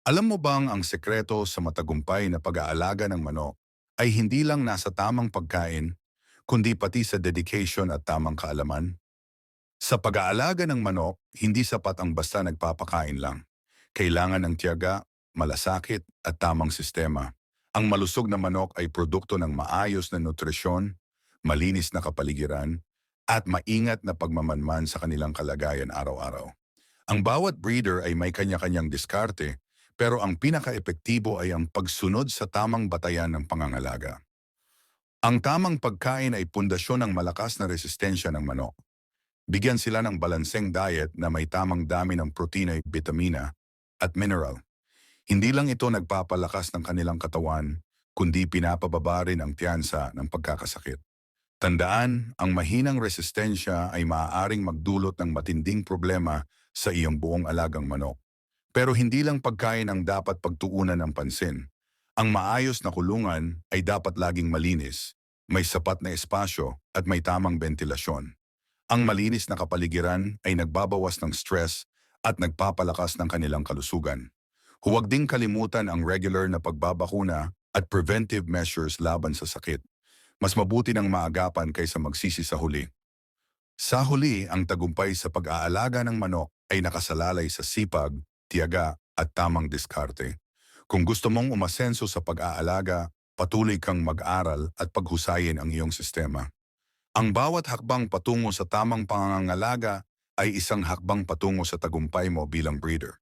Alam mo bang ang sekreto sa matagumpay na pag-aalaga ng manok ay hindi lang nasa tamang pagkain, kundi pati sa dedication at tamang kaalaman? Sa pag-aalaga ng manok, hindi sapat ang basta nagpapakain lang. Kailangan ng tiyaga, malasakit at tamang sistema. Ang malusog na manok ay produkto ng maayos na nutrisyon, malinis na kapaligiran, at maingat na pagmamanman sa kanilang kalagayan araw-araw. Ang bawat breeder ay may kanya-kanyang diskarte, pero ang pinaka-epektibo ay ang pagsunod sa tamang batayan ng pangangalaga. Ang tamang pagkain ay pundasyon ng malakas na resistensya ng manok. Bigyan sila ng balanseng diet na may tamang dami ng protina, bitamina at mineral. Hindi lang ito nagpapalakas ng kanilang katawan, kundi pinapababa rin ang tiyansa ng pagkakasakit. Tandaan, ang mahinang resistensya ay maaaring magdulot ng matinding problema sa iyong buong alagang manok. Pero hindi lang pagkain ang dapat pagtuunan ng pansin. Ang maayos na kulungan ay dapat laging malinis, may sapat na espasyo at may tamang ventilasyon. Ang malinis na kapaligiran ay nagbabawas ng stress at nagpapalakas ng kanilang kalusugan. Huwag ding kalimutan ang regular na pagbabakuna at preventive measures laban sa sakit. Mas mabuti ng maagapan kaysa magsisi sa huli. Sa huli, ang tagumpay sa pag-aalaga ng manok ay nakasalalay sa sipag, tiyaga at tamang diskarte. Kung gusto mong umasenso sa pag-aalaga, patuloy kang mag-aral at paghusayin ang iyong sistema. Ang bawat hakbang patungo sa tamang pangangalaga ay isang hakbang patungo sa tagumpay mo bilang breeder.